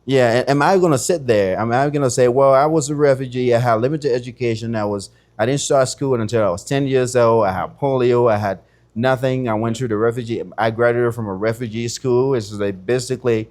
Yeah, am I going to sit there? Am I going to say, well, I was a refugee. I had limited education. I didn't start school until I was 10 years old. I had polio. I had nothing. I went through the refugee. I graduated from a refugee school. It's like basically,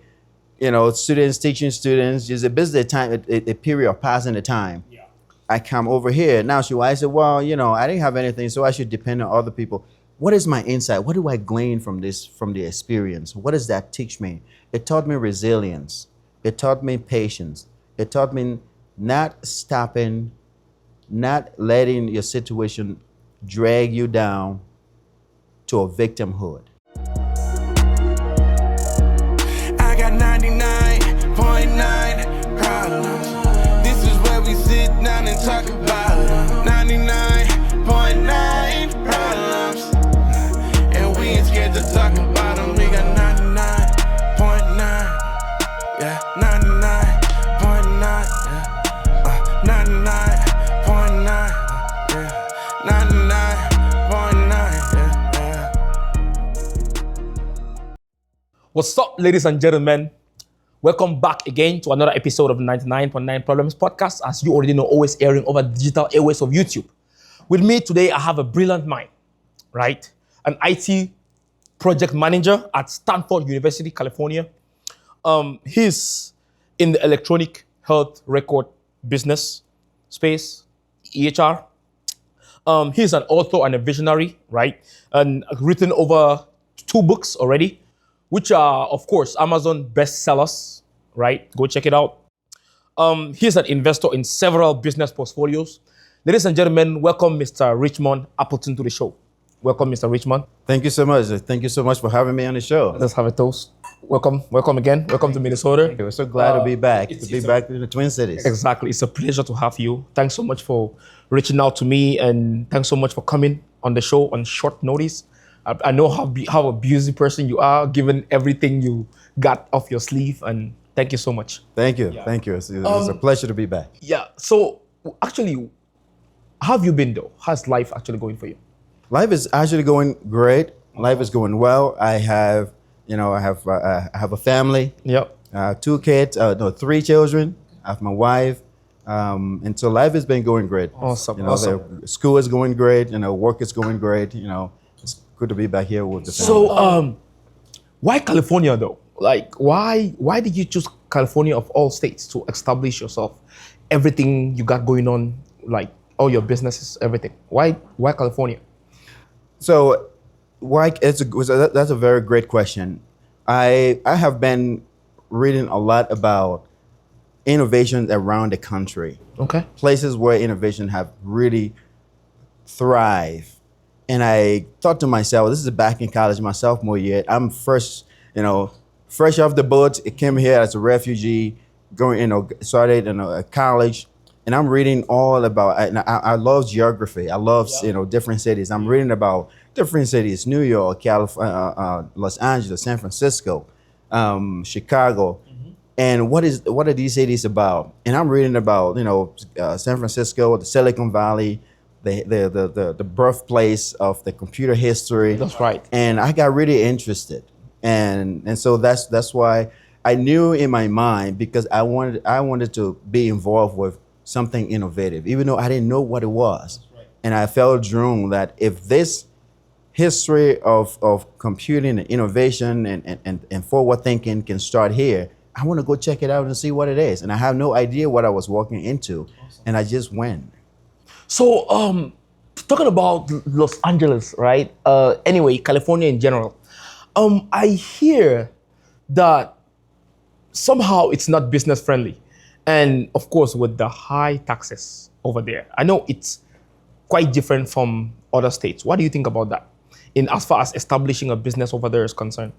students teaching students. Just a basically a period of passing the time. Yeah. I come over here. Now, I said, well, I didn't have anything, so I should depend on other people. What is my insight? What do I glean from the experience? What does that teach me? It taught me resilience. It taught me patience. It taught me not stopping, not letting your situation drag you down to a victimhood. I got 99.9 problems. This is where we sit down and talk about 99.9 problems. And we ain't scared to talk about them. We got 99.9. Yeah, 99.9. Yeah, 99.9. Yeah, 99.9. Yeah. What's up, ladies and gentlemen? Welcome back again to another episode of 99.9 Problems Podcast. As you already know, always airing over digital airways of YouTube. With me today, I have a brilliant mind, right? An IT project manager at Stanford University, California. He's in the electronic health record business space, EHR. He's an author and a visionary, right? And written over 2 books already, which are, of course, Amazon bestsellers, right? Go check it out. He's an investor in several business portfolios. Ladies and gentlemen, welcome Mr. Richmond Appleton to the show. Welcome, Mr. Richmond. Thank you so much. Thank you so much for having me on the show. Let's have a toast. Welcome again. Welcome to Minnesota. We're so glad to be back, back in the Twin Cities. Exactly. It's a pleasure to have you. Thanks so much for reaching out to me, and thanks so much for coming on the show on short notice. I know how a busy person you are, given everything you got off your sleeve, and thank you so much. Thank you. Yeah. Thank you. It's a pleasure to be back. Yeah. So actually, how have you been though? How's life actually going for you? Life is actually going great. Life is going well. I have a family. Yep. 2 kids, 3 children. I have my wife. And so life has been going great. Awesome. The school is going great. Work is going great. It's good to be back here with the family. So, why California though? Like, why did you choose California of all states to establish yourself? Everything you got going on, like all your businesses, everything. Why California? So, that's a very great question. I have been reading a lot about innovations around the country. Okay. Places where innovation have really thrived. And I thought to myself, this is back in college, my sophomore year. I'm fresh off the boat. I came here as a refugee, started in a college. And I'm reading all about, I love geography. I love, different cities. I'm reading about different cities, New York, California, Los Angeles, San Francisco, Chicago. Mm-hmm. And what are these cities about? And I'm reading about, San Francisco, the Silicon Valley, the birthplace of the computer history. That's right. And I got really interested. And so that's why I knew in my mind, because I wanted to be involved with something innovative, even though I didn't know what it was. Right. And I felt drawn that if this history of computing and innovation and forward thinking can start here, I want to go check it out and see what it is. And I have no idea what I was walking into. Awesome. And I just went. So, talking about Los Angeles, right? Anyway, California in general. I hear that somehow it's not business friendly. And of course, with the high taxes over there, I know it's quite different from other states. What do you think about that, in as far as establishing a business over there is concerned?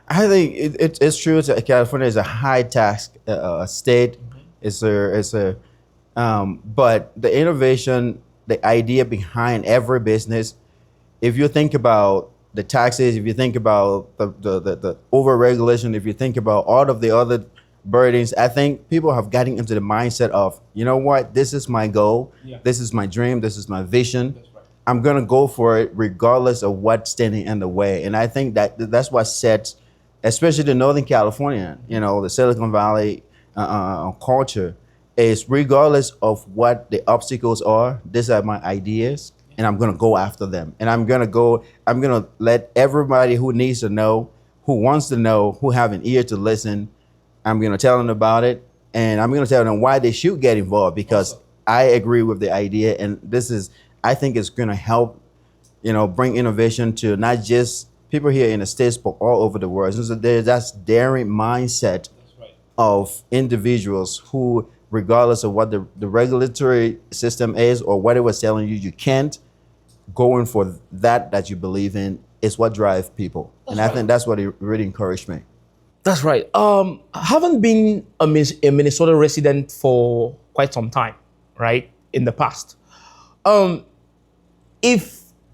I think it's true that California is a high tax state. Mm-hmm. But the innovation, the idea behind every business, if you think about the taxes, if you think about the over-regulation, if you think about all of the other burdens, I think people have gotten into the mindset of, you know what, this is my goal, This is my dream, this is my vision. Right. I'm gonna go for it regardless of what's standing in the way. And I think that's what sets especially the Northern California, the Silicon Valley culture, is regardless of what the obstacles are, these are my ideas, and I'm gonna go after them. And I'm gonna let everybody who needs to know, who wants to know, who have an ear to listen, I'm gonna tell them about it, and I'm gonna tell them why they should get involved, because I agree with the idea, and I think it's gonna help, bring innovation to not just people here in the States, but all over the world. So there's that daring mindset of individuals who, regardless of what the regulatory system is or what it was telling you can't, going for that you believe in is what drives people. And I think that's what it really encouraged me. That's right. Haven't been a Minnesota resident for quite some time, right? In the past.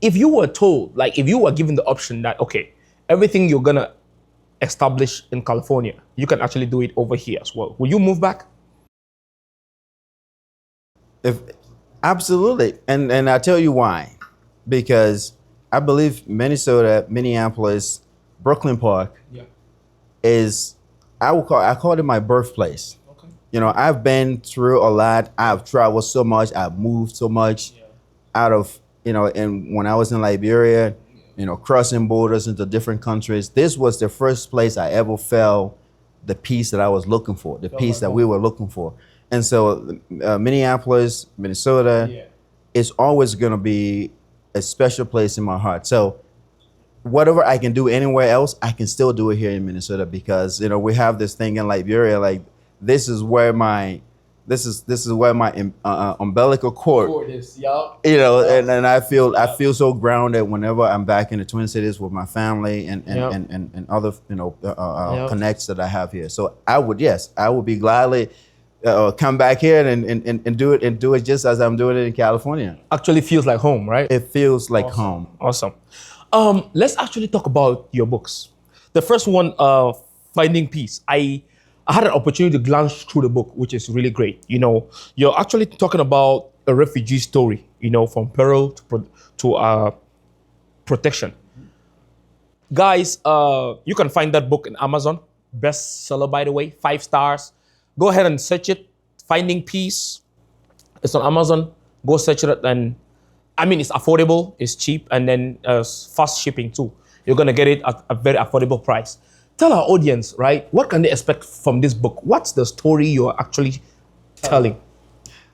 If you were told, like if you were given the option that, okay, everything you're gonna establish in California, you can actually do it over here as well, will you move back? Absolutely, and I'll tell you why. Because I believe Minnesota, Minneapolis, Brooklyn Park is, I call it my birthplace. Okay. I've been through a lot. I've traveled so much. I've moved so much out of, and when I was in Liberia, crossing borders into different countries, this was the first place I ever felt the peace that I was looking for, the peace that we were looking for. And so Minneapolis, Minnesota is always going to be a special place in my heart. So whatever I can do anywhere else, I can still do it here in Minnesota, because, we have this thing in Liberia, like this is where my umbilical cord is, and I feel so grounded whenever I'm back in the Twin Cities with my family and other connects that I have here. So I would be gladly come back here and do it just as I'm doing it in California. Actually feels like home, right? It feels like home. Awesome. Let's actually talk about your books. The first one, Finding Peace. I had an opportunity to glance through the book, which is really great. You're actually talking about a refugee story, from peril to protection. Guys, you can find that book in Amazon. Bestseller, by the way, 5 stars. Go ahead and search it. Finding Peace. It's on Amazon. Go search it, and it's affordable, it's cheap, and then fast shipping too. You're gonna get it at a very affordable price. Tell our audience, right, what can they expect from this book? What's the story you're actually telling?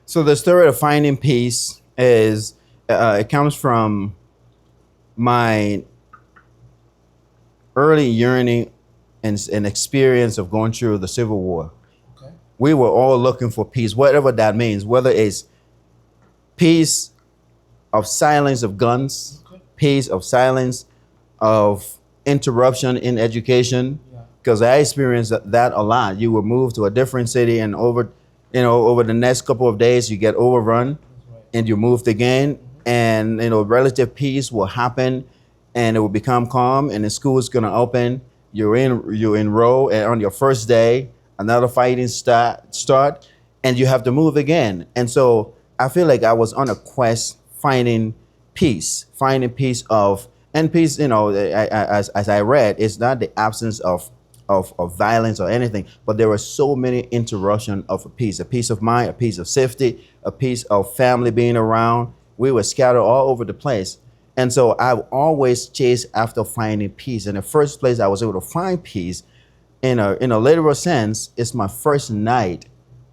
So the story of Finding Peace is, it comes from my early yearning and experience of going through the Civil War. Okay. We were all looking for peace, whatever that means, whether it's peace of silence of guns, peace of silence of interruption in education, because I experienced that a lot. You would move to a different city, and over the next couple of days you get overrun, and you moved again, and relative peace will happen, and it will become calm, and the school is gonna open. You enroll, and on your first day, another fighting start, and you have to move again. And so I feel like I was on a quest finding peace of. And peace, as I read, it's not the absence of violence or anything, but there were so many interruptions of a peace of mind, a peace of safety, a peace of family being around. We were scattered all over the place. And so I've always chased after finding peace. In the first place, I was able to find peace in a literal sense. It's my first night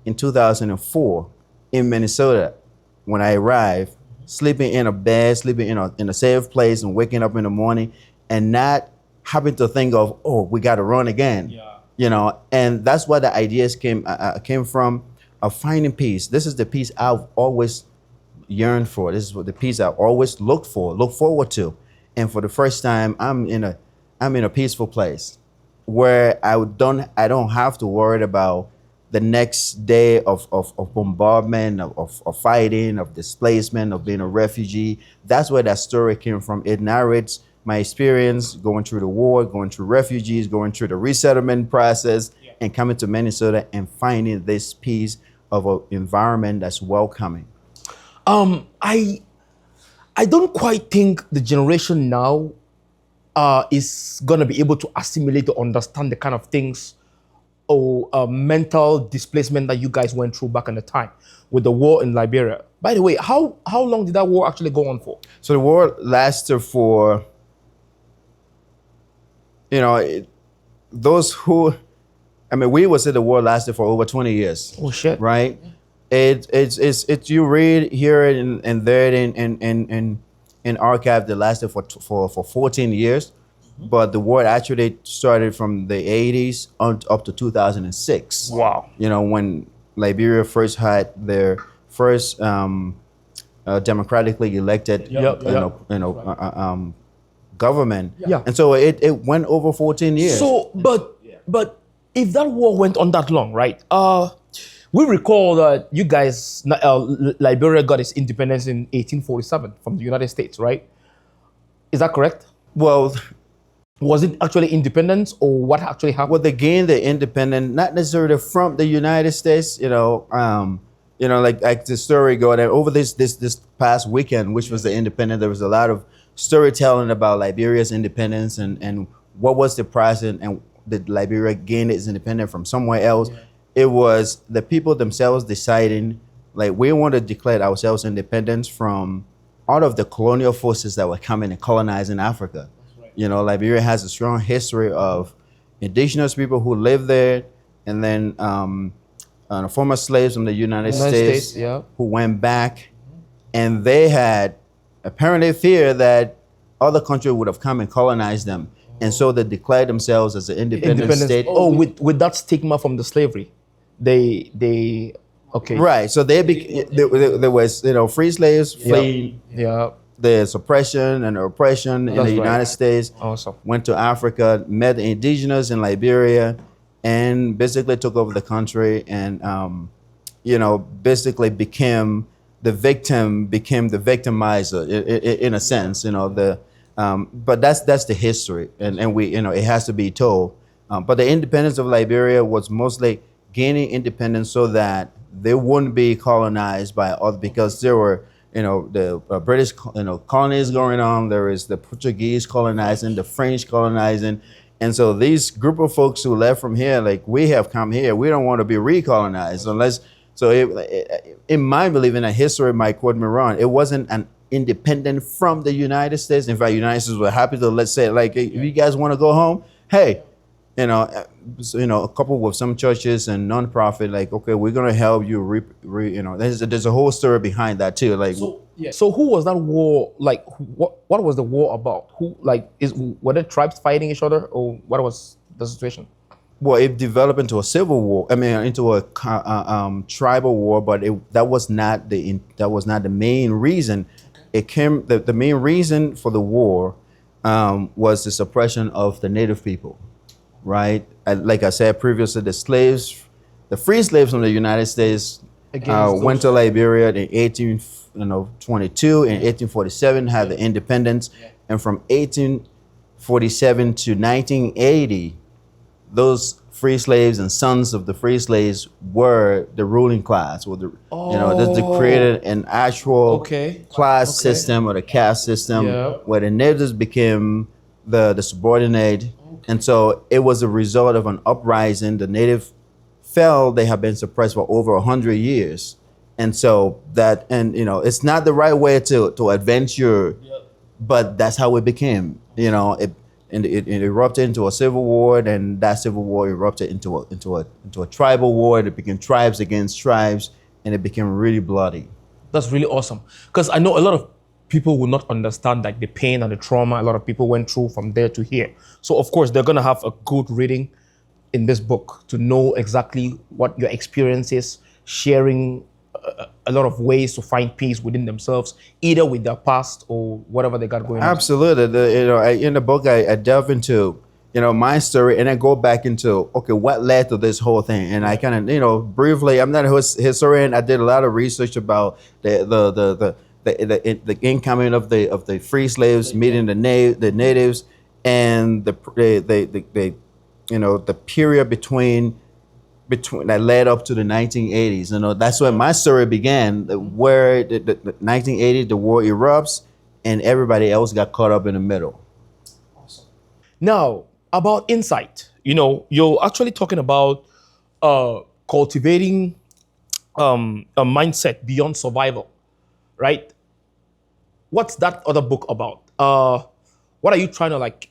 in 2004 in Minnesota when I arrived, sleeping in a bed, sleeping in a safe place, and waking up in the morning and not having to think of, oh, we got to run again. And that's where the ideas came from, of finding peace. This is the peace I've always yearned for. This is what the peace I've always look forward to. And for the first time, I'm in a peaceful place where I don't have to worry about the next day of bombardment, of fighting, of displacement, of being a refugee. That's where that story came from. It narrates my experience going through the war, going through refugees, going through the resettlement process, and coming to Minnesota and finding this piece of an environment that's welcoming. I don't quite think the generation now is gonna be able to assimilate to understand the kind of things or mental displacement that you guys went through back in the time with the war in Liberia. By the way, how long did that war actually go on for? So the war lasted for, those who, we would say the war lasted for over 20 years. Oh shit! Right? It's you read, hear it, and there in archive that lasted for 14 years. But the war actually started from the 80s up to 2006. Wow. When Liberia first had their first democratically elected government. Yeah. And so it went over 14 years. So, but if that war went on that long, right? We recall that you guys, Liberia got its independence in 1847 from the United States, right? Is that correct? Well, was it actually independence, or what actually happened? well, they gained the independence, not necessarily from the United States, like the story go that over this past weekend, which was the independence, there was a lot of storytelling about Liberia's independence and what was the price and did Liberia gain its independence from somewhere else. Yeah. It was the people themselves deciding, like, we want to declare ourselves independence from all of the colonial forces that were coming and colonizing Africa. Right. Liberia has a strong history of indigenous people who lived there, and then former slaves from the United States who went back, and they had apparently fear that other countries would have come and colonized them. And so they declared themselves as an independent state. Oh, with that stigma from the slavery. They okay. Right. So there was, free slaves fleeing the suppression and the oppression in the United States. Awesome. Went to Africa, met the indigenous in Liberia, and basically took over the country and, basically became the victimizer in a sense, but that's the history, and we, it has to be told. But the independence of Liberia was mostly gaining independence so that they wouldn't be colonized by other, because there were, the British, colonies going on. There is the Portuguese colonizing, the French colonizing. And so these group of folks who left from here, like, we have come here, we don't want to be recolonized unless, so in my belief, in a history might quote me wrong, it wasn't an independent from the United States. In fact, the United States were happy to, let's say, like, if you guys want to go home, hey, a couple with some churches and nonprofit, like, okay, we're gonna help you. There's a whole story behind that too. Like, so who was that war? Like, what was the war about? Who, like, were the tribes fighting each other, or what was the situation? Well, it developed into a civil war. Into a tribal war, but that was not the main reason. It came. The main reason for the war was the suppression of the native people. Right, like I said previously, the free slaves from the United States went to Liberia in 1822 and 1847, had the independence, and from 1847 to 1980, those free slaves and sons of the free slaves were the ruling class, or they created an actual class system, or the caste system, where the natives became the subordinate. And so it was a result of an uprising. The native felt they have been suppressed for over 100 years. And so it's not the right way to adventure, but that's how it became. It erupted into a civil war, and that civil war erupted into a tribal war. It became tribes against tribes, and it became really bloody. That's really awesome. Because I know a lot of people will not understand, like, the pain and the trauma a lot of people went through from there to here. So of course they're gonna have a good reading in this book to know exactly what your experience is, sharing a lot of ways to find peace within themselves, either with their past or whatever they got going on. Absolutely. In the book I delve into my story, and I go back into, okay, what led to this whole thing. And I kind of, briefly, I'm not a historian. I did a lot of research about the incoming of the free slaves, meeting the natives, and the period between that led up to the 1980s. That's where my story began, where the 1980s, the war erupts, and everybody else got caught up in the middle. Awesome. Now, about insight, you're actually talking about cultivating a mindset beyond survival, right? What's that other book about? What are you trying to like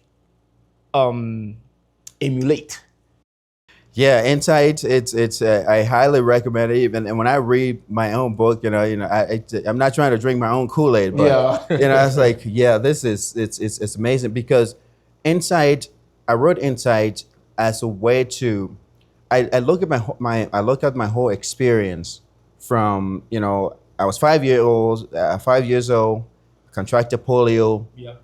emulate? Yeah, Insight. It's I highly recommend it. Even and when I read my own book, I'm not trying to drink my own Kool Aid, but Yeah. it's like, yeah, this is it's amazing because Insight. I wrote Insight as a way to, I look at I look at my whole experience from I was 5 years old, contracted polio. Yeah.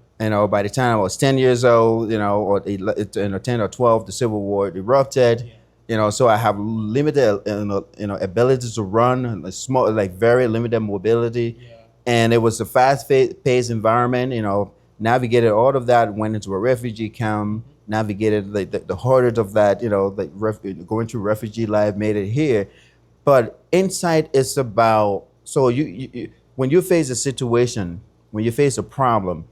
By the time I was 10 years old, or 10 or 12, the Civil War erupted. Yeah. So I have limited, ability to run, and a small, like very limited mobility. Yeah. And it was a fast-paced environment. Navigated all of that, went into a refugee camp, navigated the horrors of that. Going through refugee life, made it here. But insight is about, so when you face a situation, when you face a problem,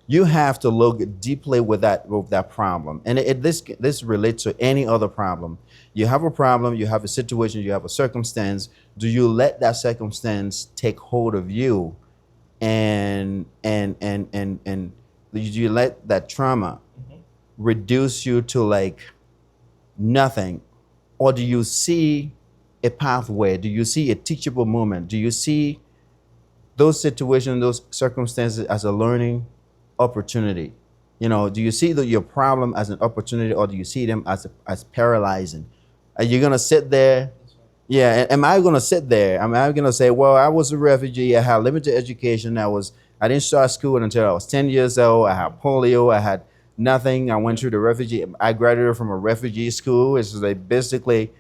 you have to look deeply with that problem, and this relates to any other problem. You have a problem, you have a situation, you have a circumstance. Do you let that circumstance take hold of you, and do you let that trauma reduce you to like nothing, or do you see a pathway? Do you see a teachable moment? Do you see those situations, those circumstances as a learning opportunity? Do you see your problem as an opportunity, or do you see them as paralyzing? Are you gonna sit there? Yeah, am I gonna sit there? Am I gonna say, well, I was a refugee, I had limited education, I didn't start school until I was 10 years old, I had polio, I had nothing, I went through the refugee, I graduated from a refugee school. It's like basically,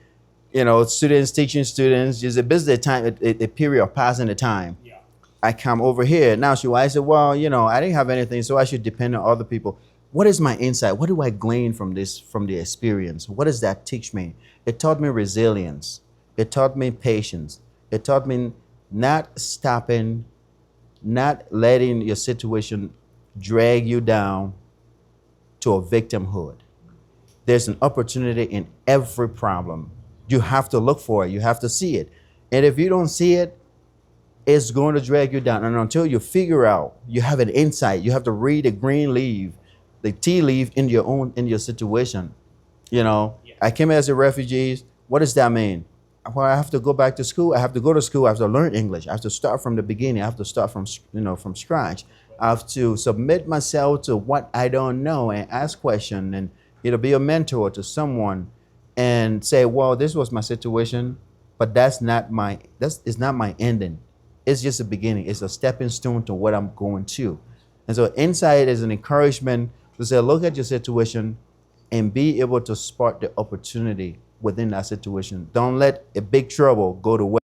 students teaching students, it's basically a period of passing the time. Yeah. I come over here. Now I said, well, I didn't have anything, so I should depend on other people. What is my insight? What do I glean from the experience? What does that teach me? It taught me resilience. It taught me patience. It taught me not stopping, not letting your situation drag you down to a victimhood. There's an opportunity in every problem. You have to look for it. You have to see it. And if you don't see it, it's going to drag you down. And until you figure out, you have an insight, you have to read the green leaf, the tea leaf in your situation. I came here as a refugee. What does that mean? Well, I have to go back to school. I have to go to school. I have to learn English. I have to start from the beginning. I have to start from scratch. I have to submit myself to what I don't know and ask questions, and be a mentor to someone and say, well, this was my situation, but that's not my ending. It's just a beginning. It's a stepping stone to what I'm going to. And so insight is an encouragement to say, look at your situation and be able to spark the opportunity within that situation. Don't let a big trouble go to waste.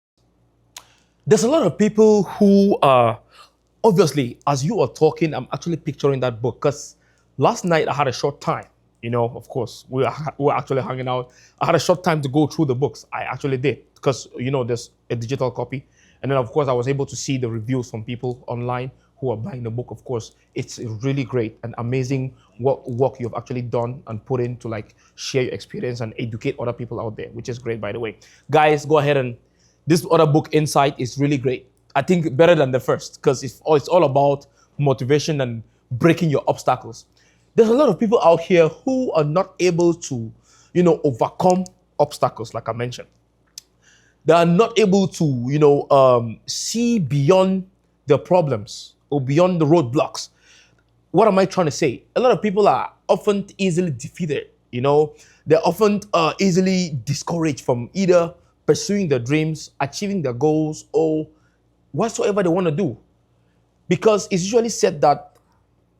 There's a lot of people who are, obviously, as you are talking, I'm actually picturing that book, because last night I had a short time. Of course, we were actually hanging out. I had a short time to go through the books. I actually did, because, there's a digital copy. And then, of course, I was able to see the reviews from people online who are buying the book. Of course, it's really great and amazing work you've actually done and put in to like share your experience and educate other people out there, which is great, by the way. Guys, go ahead, and this other book, Insight, is really great. I think better than the first, because it's all about motivation and breaking your obstacles. There's a lot of people out here who are not able to, overcome obstacles, like I mentioned. They are not able to, see beyond the problems or beyond the roadblocks. What am I trying to say? A lot of people are often easily defeated. They're often easily discouraged from either pursuing their dreams, achieving their goals, or whatsoever they want to do. Because it's usually said that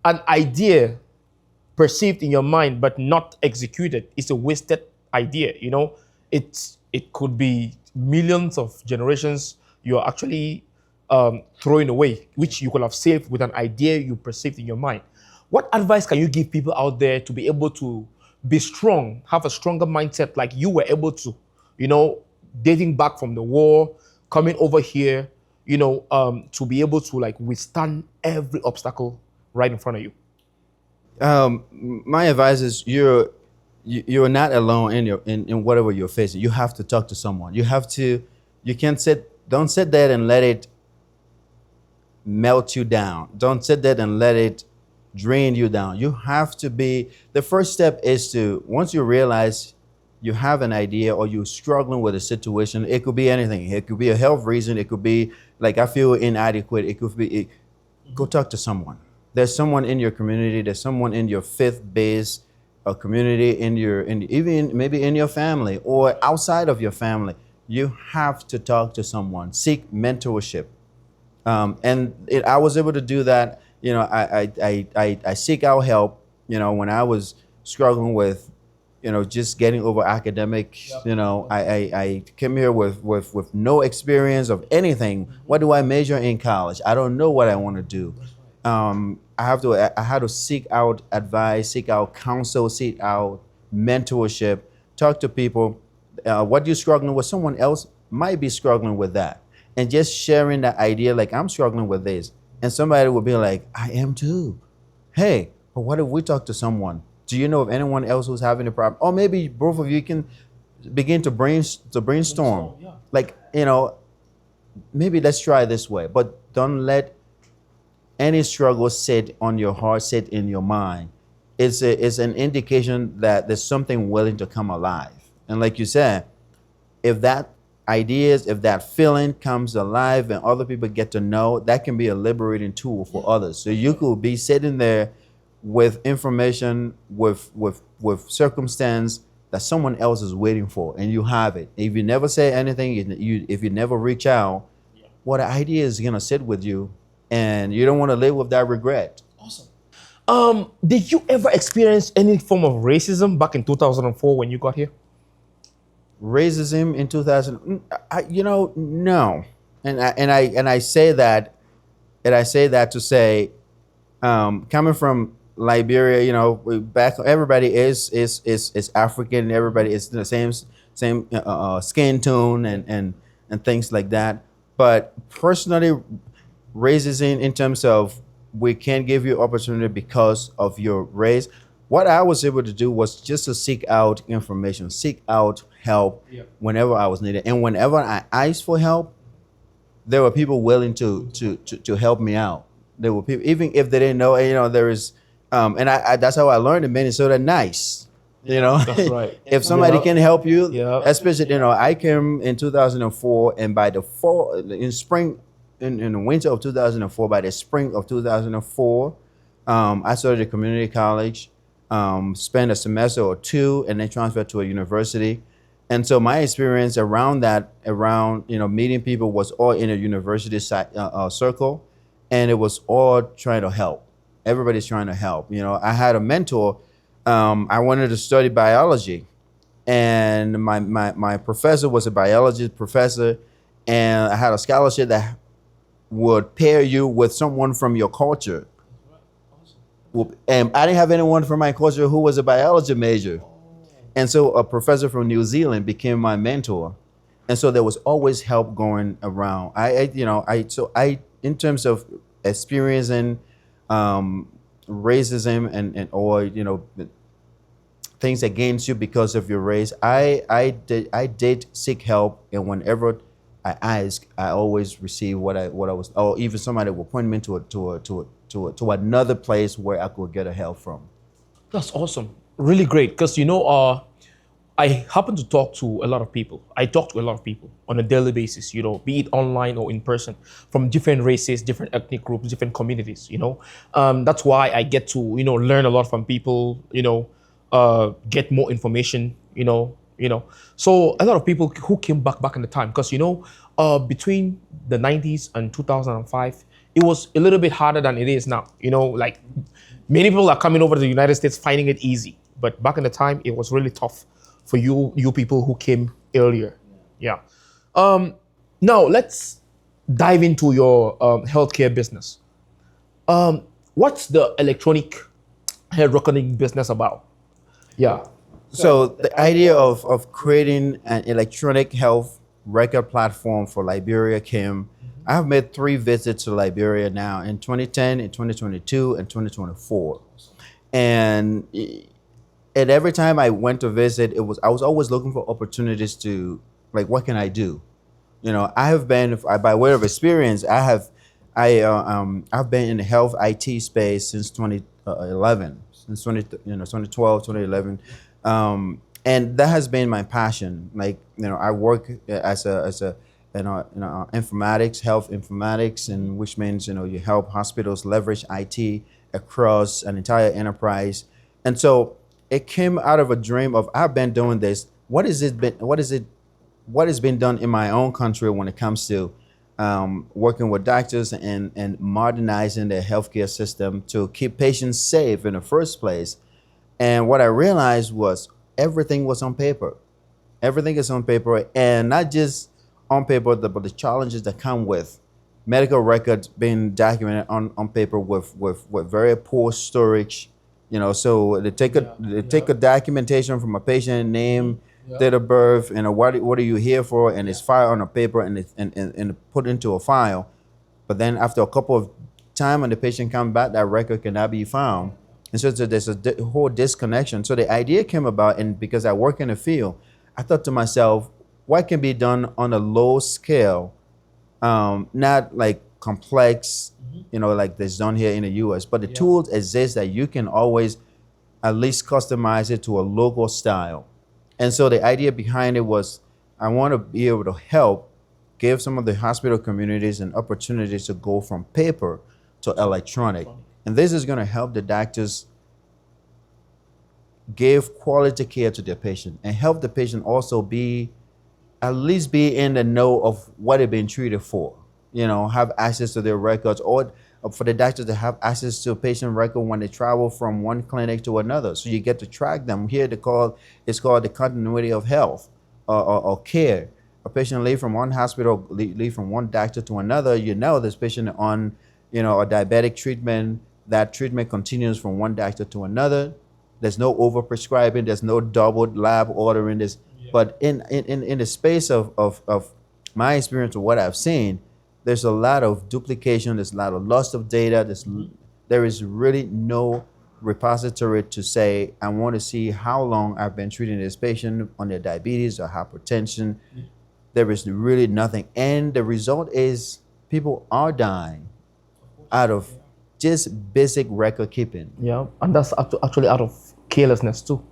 an idea perceived in your mind but not executed is a wasted idea. It could be millions of generations you're actually throwing away, which you could have saved with an idea you perceived in your mind. What advice can you give people out there to be able to be strong, have a stronger mindset like you were able to, dating back from the war, coming over here, to be able to like withstand every obstacle right in front of you? My advice is you're not alone in whatever you're facing. You have to talk to someone. You can't don't sit there and let it melt you down. Don't sit there and let it drain you down. You have to be, the first step is to, once you realize you have an idea or you're struggling with a situation, it could be anything. It could be a health reason. It could be like, I feel inadequate. It could be, go talk to someone. There's someone in your community. There's someone in your fifth base community, even maybe in your family or outside of your family. You have to talk to someone. Seek mentorship. I was able to do that. You know, I seek out help. You know, when I was struggling with, you know, just getting over academic. Yep. You know, I came here with no experience of anything. Mm-hmm. What do I major in college? I don't know what I want to do. I had to seek out advice, seek out counsel, seek out mentorship, talk to people. What you're struggling with, someone else might be struggling with that. And just sharing that idea, like, I'm struggling with this. And somebody will be like, I am too. Hey, but what if we talk to someone? Do you know of anyone else who's having a problem? Or maybe both of you can begin to brainstorm. Yeah. Like, you know, maybe let's try this way. But don't let any struggle sit on your heart, sit in your mind. It's an indication that there's something willing to come alive. And like you said, if that feeling comes alive and other people get to know, that can be a liberating tool for others. So you could be sitting there with information, with circumstance that someone else is waiting for, and you have it. If you never say anything, if you never reach out, what idea is gonna sit with you, and you don't want to live with that regret. Awesome. Did you ever experience any form of racism back in 2004 when you got here? Racism in 2000, no. And I say that to say, coming from Liberia, you know, back, everybody is African. Everybody is the same skin tone and things like that. But personally, racism in terms of we can't give you opportunity because of your race. What I was able to do was just to seek out information, seek out help whenever I was needed. And whenever I asked for help, there were people willing to help me out. There were people, even if they didn't know, you know, there is, and I that's how I learned in Minnesota, nice. You know, that's right. If somebody can help you, especially, you know, I came in 2004, and by the fall, in the winter of 2004, by the spring of 2004, I started a community college, spent a semester or two, and then transferred to a university. And so my experience around you know, meeting people was all in a university circle, and it was all trying to help. Everybody's trying to help. You know, I had a mentor. I wanted to study biology, and my professor was a biology professor, and I had a scholarship that would pair you with someone from your culture. And I didn't have anyone from my culture who was a biology major. And so a professor from New Zealand became my mentor. And so there was always help going around. In terms of experiencing racism and or, you know, things against you because of your race, I did seek help, and whenever I asked, I always received what I was, or even somebody would point me to another place where I could get a help from. That's awesome. Really great. Because, you know, I happen to talk to a lot of people. I talk to a lot of people on a daily basis, you know, be it online or in person, from different races, different ethnic groups, different communities, you know. That's why I get to, you know, learn a lot from people, you know, get more information, you know. So a lot of people who came back in the time, because, you know, between the 90s and 2005, it was a little bit harder than it is now. You know, like, many people are coming over to the United States finding it easy. But back in the time, it was really tough for you people who came earlier. Yeah. Now, let's dive into your healthcare business. What's the electronic health recording business about? Yeah. So the idea of creating an electronic health record platform for Liberia came. I have made 3 visits to Liberia now, in 2010, in 2022, and 2024. And and every time I went to visit, I was always looking for opportunities to, like, what can I do? You know, I have been, by way of experience, I've been in the health IT space since 2011, since 2012, 2011. And that has been my passion. Like, you know, I work as a informatics, health informatics, and which means, you know, you help hospitals leverage IT across an entire enterprise. And so it came out of a dream of, I've been doing this. What has been done in my own country when it comes to working with doctors and modernizing the healthcare system to keep patients safe in the first place. And what I realized was everything was on paper. Everything is on paper, and not just on paper, but the challenges that come with medical records being documented on paper with very poor storage. You know, so they take a documentation from a patient name, date of birth, you know, what are you here for, and it's filed on a paper and put into a file. But then after a couple of time when the patient comes back, that record cannot be found. And so there's a whole disconnection. So the idea came about, and because I work in the field, I thought to myself, what can be done on a low scale, not like complex, you know, like that's done here in the US, but the tools exist that you can always at least customize it to a local style. And so the idea behind it was, I want to be able to help give some of the hospital communities an opportunity to go from paper to electronic. And this is going to help the doctors give quality care to their patient and help the patient also at least be in the know of what they've been treated for. You know, have access to their records, or for the doctors to have access to a patient record when they travel from one clinic to another. So you get to track them. Here it's called the continuity of health or care. A patient leave from one hospital, leave from one doctor to another, you know this patient on, you know, a diabetic treatment, that treatment continues from one doctor to another. There's no overprescribing, there's no double lab ordering this. But in the space of my experience of what I've seen, there's a lot of duplication, there's a lot of loss of data, there is really no repository to say, I want to see how long I've been treating this patient on their diabetes or hypertension. There is really nothing. And the result is people are dying out of just basic record keeping. Yeah, and that's actually out of carelessness too.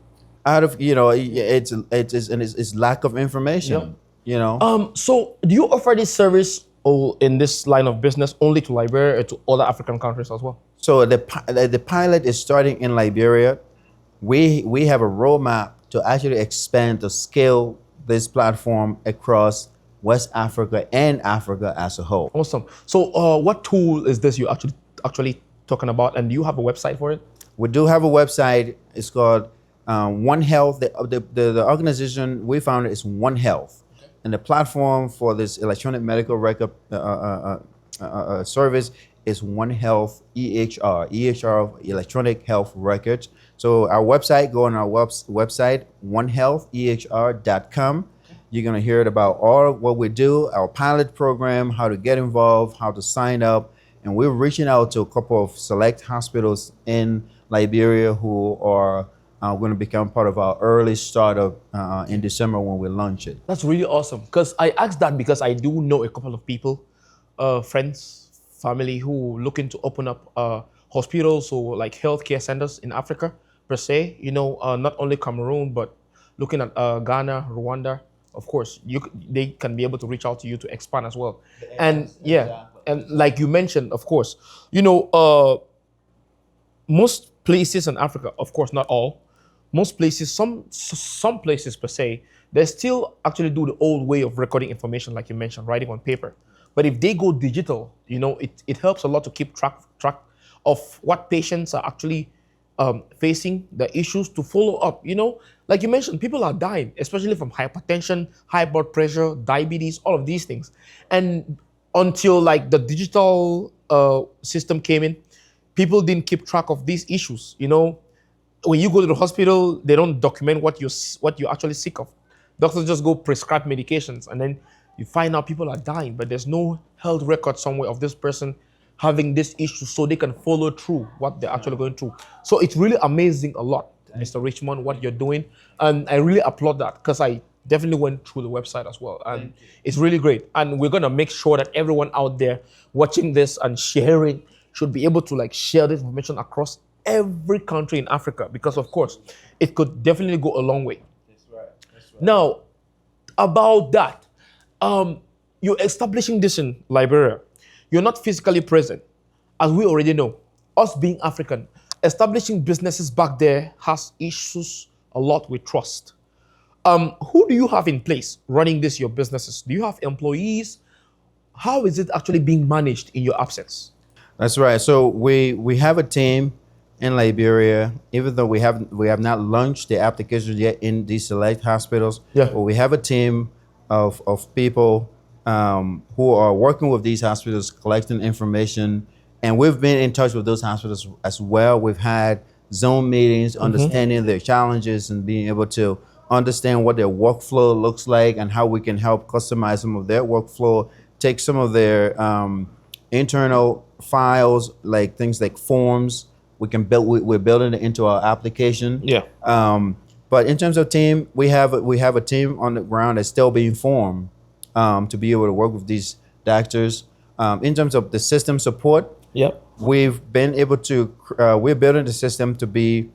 Out of, you know, it's lack of information, you know. So do you offer this service in this line of business only to Liberia or to other African countries as well? So the pilot is starting in Liberia. We have a roadmap to actually expand to scale this platform across West Africa and Africa as a whole. Awesome. So what tool is this you're actually talking about, and do you have a website for it? We do have a website. It's called One Health. The organization we founded is One Health. And the platform for this electronic medical record service is One Health EHR, Electronic Health Records. So our website, go on our website, onehealthehr.com. You're going to hear about all what we do, our pilot program, how to get involved, how to sign up. And we're reaching out to a couple of select hospitals in Liberia who are going to become part of our early startup in December when we launch it. That's really awesome. Because I asked that because I do know a couple of people, friends, family, who looking to open up hospitals or like healthcare centers in Africa per se. You know, not only Cameroon, but looking at Ghana, Rwanda. Of course, they can be able to reach out to you to expand as well. And yeah, and like you mentioned, of course, you know, most places in Africa, of course, not all, most places, some places per se, they still actually do the old way of recording information, like you mentioned, writing on paper. But if they go digital, you know, it helps a lot to keep track of what patients are actually facing, the issues, to follow up. You know, like you mentioned, people are dying, especially from hypertension, high blood pressure, diabetes, all of these things. And until like the digital system came in, people didn't keep track of these issues. You know, when you go to the hospital, they don't document what you're actually sick of. Doctors just go prescribe medications, and then you find out people are dying, but there's no health record somewhere of this person having this issue so they can follow through what they're actually going through. So it's really amazing a lot, Mr. Richmond, what you're doing. And I really applaud that because I definitely went through the website as well. And it's really great. And we're going to make sure that everyone out there watching this and sharing should be able to like share this information across every country in Africa because, of course, it could definitely go a long way. That's right. Now, about that, you're establishing this in Liberia. You're not physically present, as we already know. Us being African, establishing businesses back there has issues a lot with trust. Who do you have in place running your businesses? Do you have employees? How is it actually being managed in your absence? That's right. So we have a team in Liberia, even though we have not launched the applications yet in these select hospitals. Yeah. But we have a team of people who are working with these hospitals, collecting information, and we've been in touch with those hospitals as well. We've had Zoom meetings, understanding their challenges and being able to understand what their workflow looks like and how we can help customize some of their workflow, take some of their internal files, like things like forms. We're building it into our application. Yeah. But in terms of team, we have a team on the ground that's still being formed to be able to work with these doctors. In terms of the system support, Yep. we've been able to. We're building the system to be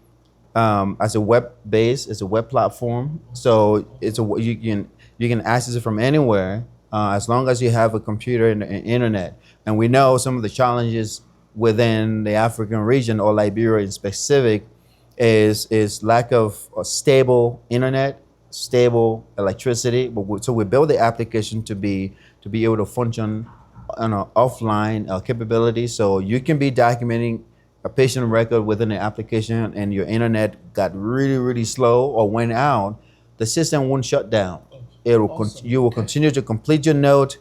as a web base, as a web platform. So you can access it from anywhere as long as you have a computer and internet. And we know some of the challenges within the African region or Liberia in specific is lack of a stable internet, stable electricity. So we build the application to be able to function on an offline capability. So you can be documenting a patient record within the application and your internet got really, really slow or went out, the system won't shut down. You will continue to complete your note.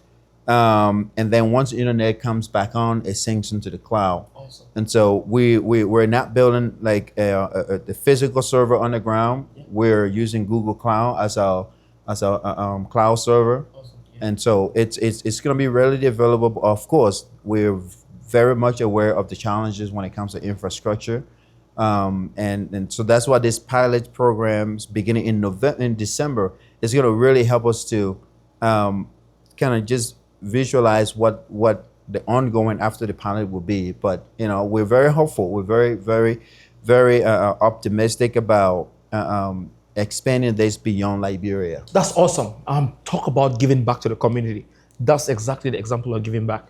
And then once the internet comes back on, it syncs into the cloud. Awesome. And so we're not building like the physical server on the ground. Yeah. We're using Google Cloud as our cloud server. Awesome. Yeah. And so it's going to be readily available. Of course, we're very much aware of the challenges when it comes to infrastructure. And so that's why this pilot programs beginning in December is going to really help us to kind of just visualize what the ongoing after the pilot will be. But we're very hopeful. We're very, very, very optimistic about expanding this beyond Liberia. That's awesome. Talk about giving back to the community. That's exactly the example of giving back,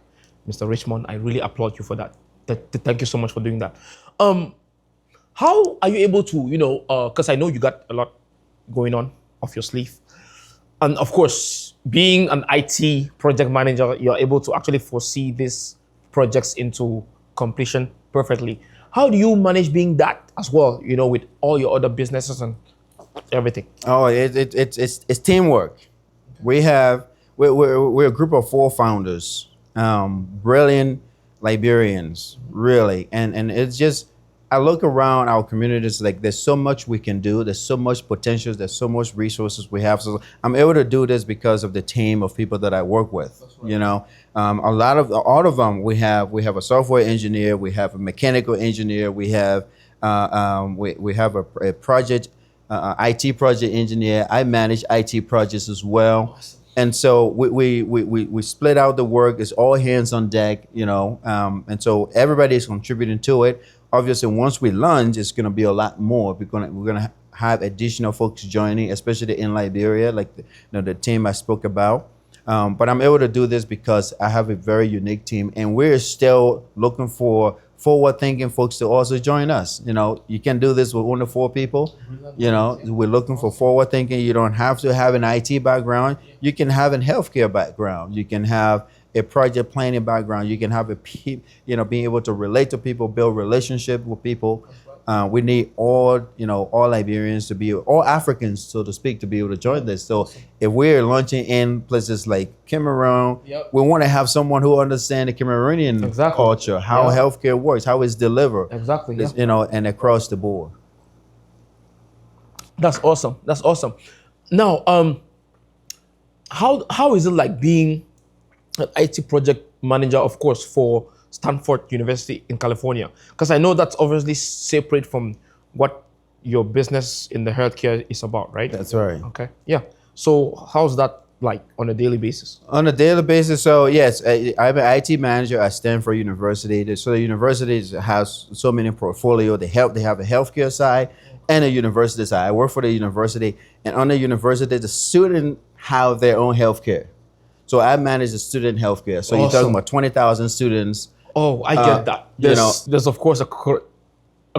Mr. Richmond. I really applaud you for that. Thank you so much for doing that. How are you able to, because I know you got a lot going on off your sleeve. And of course, being an IT project manager, you're able to actually foresee these projects into completion perfectly. How do you manage being that as well, with all your other businesses and everything? Oh, it's teamwork. We're a group of 4 founders, brilliant Liberians, really. And it's just, I look around our communities, like there's so much we can do. There's so much potential. There's so much resources we have. So I'm able to do this because of the team of people that I work with. Right. All of them, we have a software engineer, we have a mechanical engineer, we have a project, IT project engineer. I manage IT projects as well. Awesome. And so we split out the work. It's all hands on deck, and so everybody is contributing to it. Obviously, once we launch, it's going to be a lot more. We're going to have additional folks joining, especially in Liberia, like the team I spoke about. But I'm able to do this because I have a very unique team, and we're still looking for forward-thinking folks to also join us. You can do this with only 4 people. We're looking for forward-thinking. You don't have to have an IT background. You can have a healthcare background. You can have a project planning background. You can have being able to relate to people, build relationship with people. We need all Liberians to be, all Africans, so to speak, to be able to join this. So if we're launching in places like Cameroon, we want to have someone who understands the Cameroonian culture, how healthcare works, how it's delivered, and across the board. That's awesome. That's awesome. Now, how is it like being an IT project manager, of course, for Stanford University in California? Because I know that's obviously separate from what your business in the healthcare is about, right? That's right. Okay. Yeah. So how's that like on a daily basis? On a daily basis, so yes, I'm an IT manager at Stanford University. So the university has so many portfolio. They have a healthcare side and a university side. I work for the university, and on the university, the student have their own healthcare. So I manage the student healthcare. So you're talking about 20,000 students. Oh, I get that. There's of course a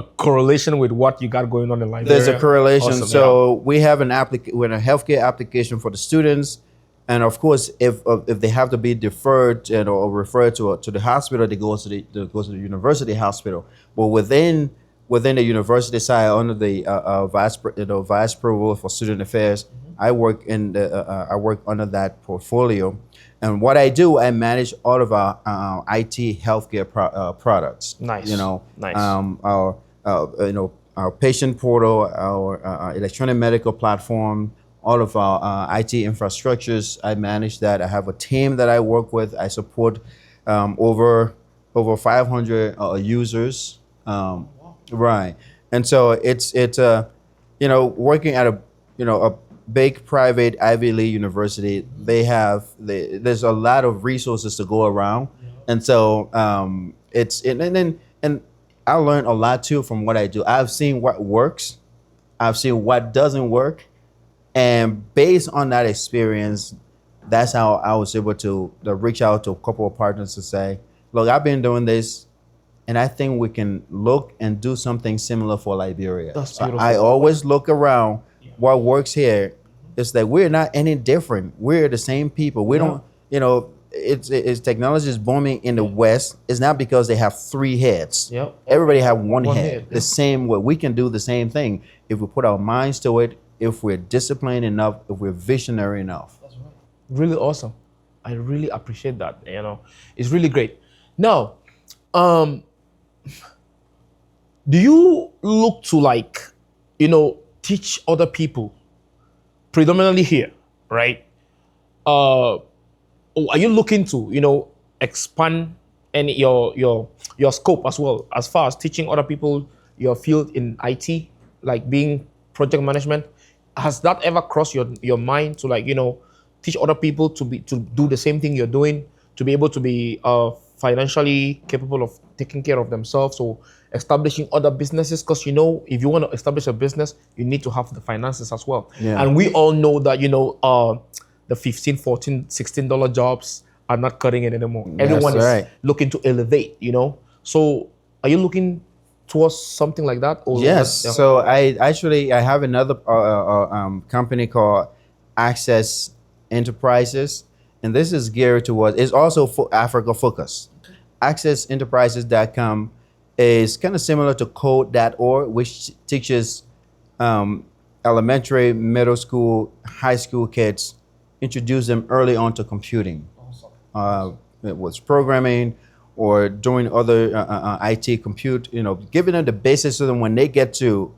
correlation with what you got going on in Liberia. There's a correlation. Awesome, So we have with a healthcare application for the students, and of course, if they have to be deferred or referred to the hospital, they go to the university hospital. But within the university side, under the vice provost for student affairs, I work under that portfolio. And what I do, I manage all of our IT healthcare products. Nice. Nice. Our patient portal, our electronic medical platform, all of our IT infrastructures. I manage that. I have a team that I work with. I support over 500 users. Right. And so it's working at a big private Ivy League university. There's a lot of resources to go around, and so and I learned a lot too from what I do. I've seen what works, I've seen what doesn't work, and based on that experience, that's how I was able to reach out to a couple of partners to say, look, I've been doing this, and I think we can look and do something similar for Liberia. That's beautiful. I always look around what works here. It's that we're not any different. We're the same people. We don't, it's technology is booming in the West. It's not because they have three heads. Yep. Everybody have one head. head, The same way. We can do the same thing if we put our minds to it, if we're disciplined enough, if we're visionary enough. That's right. Really awesome. I really appreciate that. It's really great. Now, do you look to teach other people, predominantly here, right? Or are you looking to, expand your scope as well, as far as teaching other people your field in IT, like being project management? Has that ever crossed your mind to teach other people to do the same thing you're doing, to be able to be financially capable of taking care of themselves, or establishing other businesses? Because if you want to establish a business, you need to have the finances as well. Yeah. And we all know that the $15, $14, $16 jobs are not cutting it anymore. Everyone is looking to elevate. So are you looking towards something like that? Or yes. So I have another company called Access Enterprises, and this is geared towards, it's also for Africa focused. AccessEnterprises.com is kind of similar to code.org, which teaches elementary, middle school, high school kids, introduce them early on to computing. Awesome. It was programming or doing other IT compute, giving them the basics so that when they get to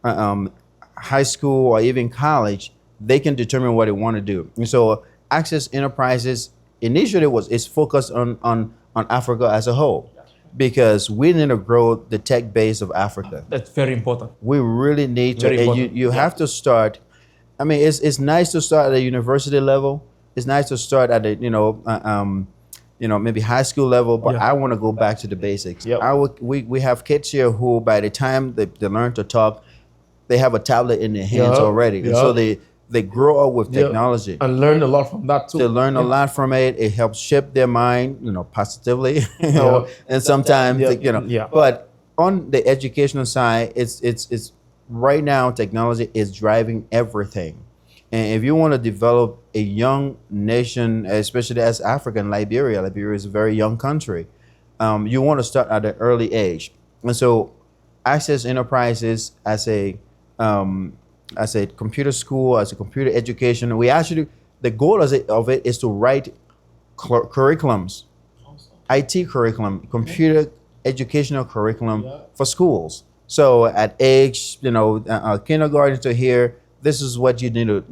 high school or even college, they can determine what they want to do. And so Access Enterprises initially is focused on Africa as a whole, because we need to grow the tech base of Africa. That's very important. We really need to. And you have to start. I mean, it's nice to start at a university level. It's nice to start at a maybe high school level. But I want to go back to the basics. Yep. We have kids here who, by the time they learn to talk, they have a tablet in their hands already. Yep. And so they grow up with technology and learn a lot from that too. They learn a lot from it. It helps shape their mind, positively, and sometimes, But on the educational side, it's right now technology is driving everything. And if you want to develop a young nation, especially as Africa, Liberia is a very young country. You want to start at an early age, and so Access Enterprises as a computer school, as a computer education, the goal of it is to write curriculums, IT curriculum, computer educational curriculum for schools. So at age, kindergarten to here, this is what you need to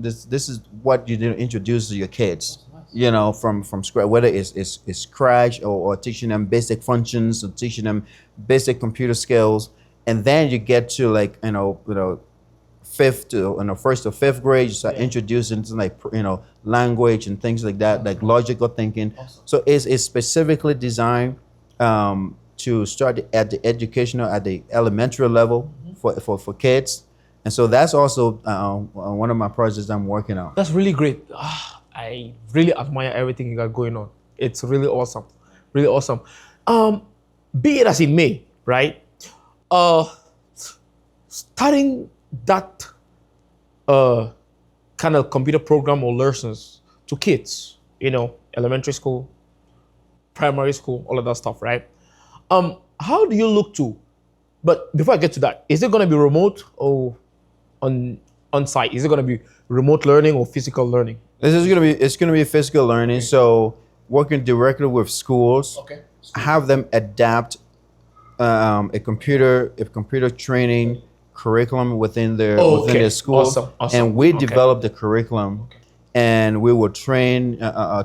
introduce to your kids. you know, from scratch, whether it's scratch or teaching them basic functions or teaching them basic computer skills, and then you get to like first to fifth grade, you start introducing to like language and things like that, like logical thinking. So it's specifically designed to start at the educational at the elementary level for kids, and so that's also one of my projects I'm working on. That's really great. I really admire everything you got going on. It's really awesome, really awesome. Be it as it may, right? Starting that kind of computer program or lessons to kids, elementary school, primary school, all of that stuff, right? How do you look to? But before I get to that, is it going to be remote or on site? Is it going to be remote learning or physical learning? It's gonna be physical learning. So working directly with schools, have them adapt a computer training curriculum within their school, Awesome. and we develop the curriculum, and we will train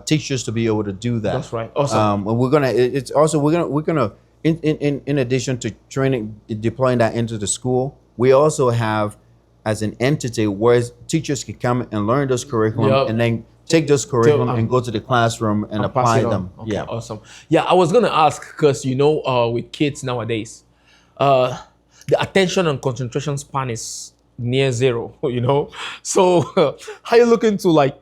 teachers to be able to do that. That's right. Awesome. And we're gonna in addition to training, deploying that into the school, we also have as an entity where teachers can come and learn those curriculum and then take those curriculum and go to the classroom and apply them. Okay, awesome. Yeah, I was gonna ask because with kids nowadays, the attention and concentration span is near zero. So how you looking to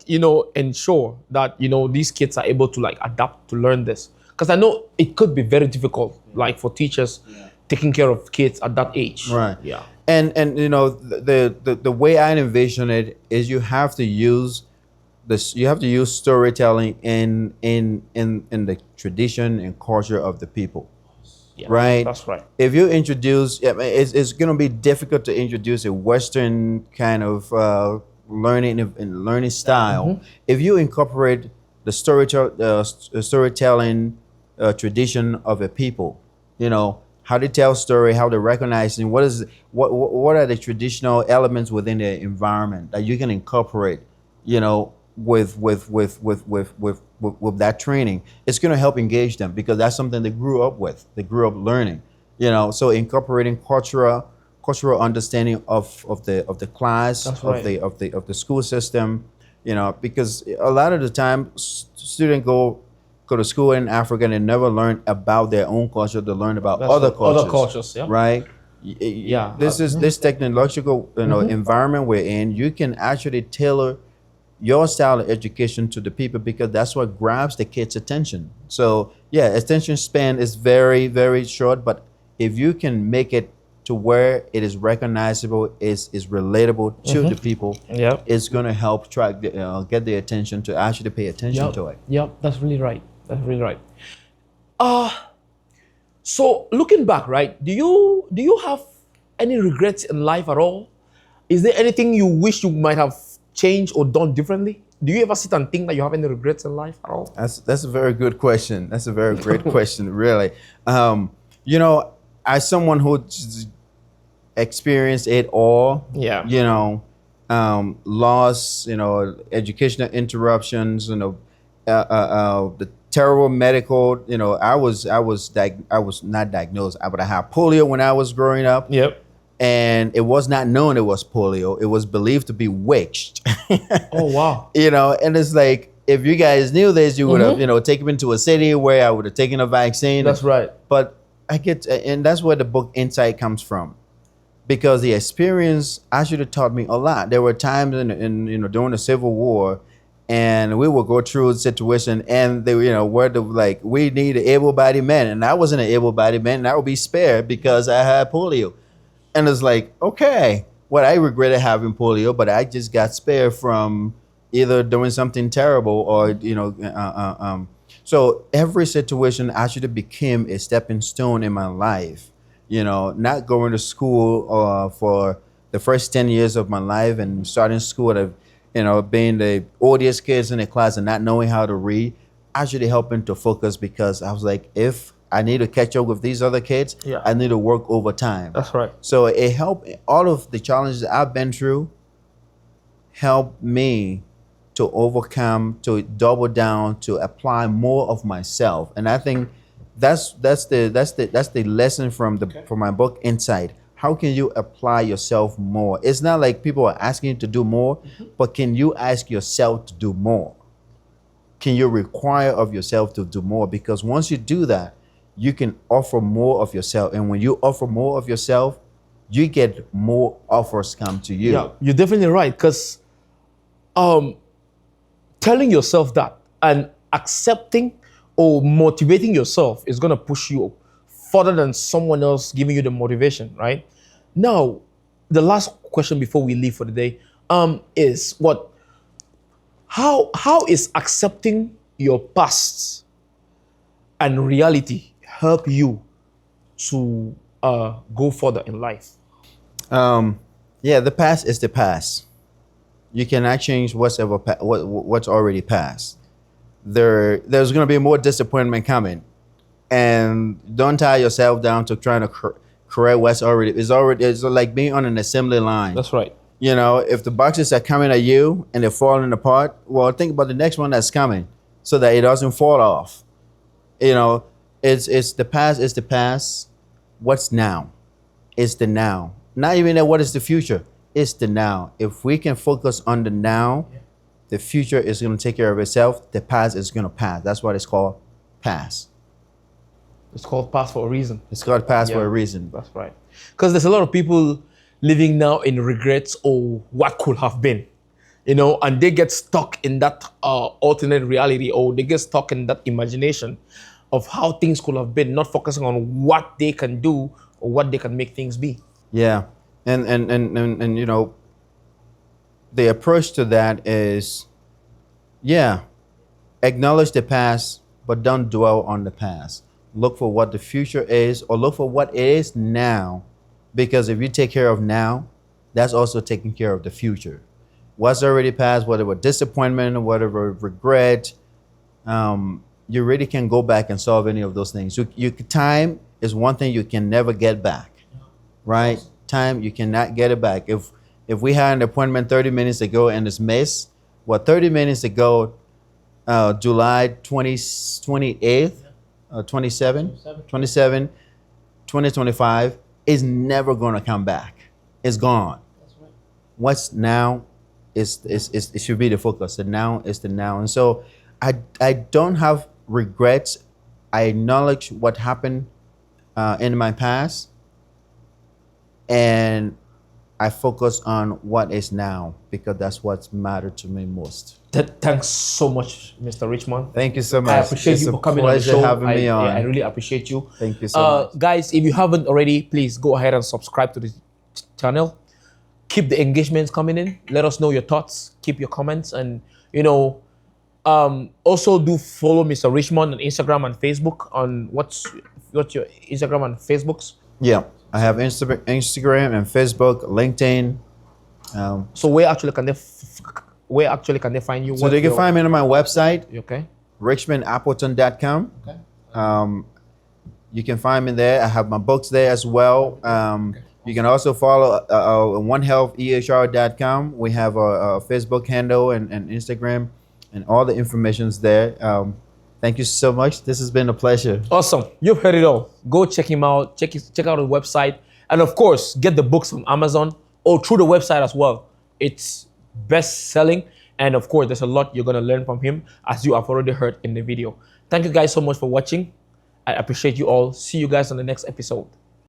ensure that these kids are able to adapt to learn this? Because I know it could be very difficult, for teachers taking care of kids at that age. Right. Yeah. And the way I envision it is you have to use storytelling in the tradition and culture of the people. Yeah, right? That's right. If you introduce, it's going to be difficult to introduce a Western kind of learning style. Mm-hmm. If you incorporate the storytelling tradition of a people, how they tell story, how they recognize, and what are the traditional elements within the environment that you can incorporate, with that training. It's going to help engage them because that's something they grew up with. They grew up learning, So incorporating cultural understanding of the class, that's right. of the school system, because a lot of the time students go to school in Africa and they never learn about their own culture. They learn about other cultures, yeah. right? Yeah. This technological environment we're in. You can actually tailor your style of education to the people because that's what grabs the kids' attention. So attention span is very, very short, but if you can make it to where it is recognizable, is relatable to the people, it's going to help get their attention to actually pay attention to it. Yep, that's really right. So looking back, right? Do you have any regrets in life at all? Is there anything you wish you might have changed or done differently? Do you ever sit and think that you have any regrets in life at all? That's a very good question. That's a very great question, really. As someone who experienced it all, loss, educational interruptions, the terrible medical, I was not diagnosed, but I had polio when I was growing up. Yep. And it was not known it was polio. It was believed to be witched. Oh, wow. And it's like, if you guys knew this, you would have, taken me to a city where I would have taken a vaccine. That's right. But and that's where the book Insight comes from. Because the experience actually taught me a lot. There were times during the Civil War, and we would go through a situation, and they, we need able-bodied men, and I wasn't an able-bodied man, and I would be spared because I had polio. And it's like, okay, I regretted having polio, but I just got spared from either doing something terrible or, so every situation actually became a stepping stone in my life. Not going to school for the first 10 years of my life and starting school at being the oldest kids in the class and not knowing how to read, actually helping to focus because I was like, if I need to catch up with these other kids, I need to work overtime. That's right. So it helped. All of the challenges I've been through helped me to overcome, to double down, to apply more of myself. And I think that's the lesson from my book Insight. How can you apply yourself more? It's not like people are asking you to do more, but can you ask yourself to do more? Can you require of yourself to do more? Because once you do that, you can offer more of yourself. And when you offer more of yourself, you get more offers come to you. Yeah, you're definitely right. Because telling yourself that and accepting or motivating yourself is going to push you further than someone else giving you the motivation, right? Now, the last question before we leave for the day is how is accepting your past and reality help you to go further in life? Yeah, the past is the past. You cannot change what's already passed. There's going to be more disappointment coming, and don't tie yourself down to trying to correct what's already. It's like being on an assembly line. That's right. You know, if the boxes are coming at you and they're falling apart, well, think about the next one that's coming so that it doesn't fall off. You know, it's the past is the past. What's now is the now. Not even that what is the future. It's the now. If we can focus on the now, the future is going to take care of itself. The past is going to pass. That's what it's called, past. It's called past for a reason. It's called past for a reason. That's right. Because there's a lot of people living now in regrets or what could have been, you know, and they get stuck in that alternate reality, or they get stuck in that imagination of how things could have been, not focusing on what they can do or what they can make things be. Yeah. And you know, the approach to that is, acknowledge the past, but don't dwell on the past. Look for what the future is, or look for what it is now. Because if you take care of now, that's also taking care of the future. What's already passed, whatever disappointment, whatever regret, you really can go back and solve any of those things. Time is one thing you can never get back, right? Time, you cannot get it back. If we had an appointment 30 minutes ago and it's missed, 30 minutes ago, July 28th, 27, 2025, is never going to come back. It's gone. That's right. What's now is it should be the focus. The now is the now. And so I don't have regrets. I acknowledge what happened in my past, and I focus on what is now, because that's what's mattered to me most. Thanks so much, Mr. Richmond. Thank you so much. I appreciate you for coming on the show. Having me on. I really appreciate you. Thank you so much. Guys, if you haven't already, please go ahead and subscribe to the channel. Keep the engagements coming in. Let us know your thoughts. Keep your comments. And, you know, also do follow Mr. Richmond on Instagram and Facebook. On what's your Instagram and Facebooks? Yeah, I have Instagram and Facebook, LinkedIn. So where actually can they find you? So they can find me on my website, okay, richmondappleton.com. Okay. You can find me there. I have my books there as well. You can also follow onehealthehr.com. We have a Facebook handle and Instagram, and all the information's there. Thank you so much. This has been a pleasure. Awesome. You've heard it all. Go check him out. Check out his website. And of course, get the books from Amazon or through the website as well. It's best selling. And of course, there's a lot you're going to learn from him, as you have already heard in the video. Thank you guys so much for watching. I appreciate you all. See you guys on the next episode.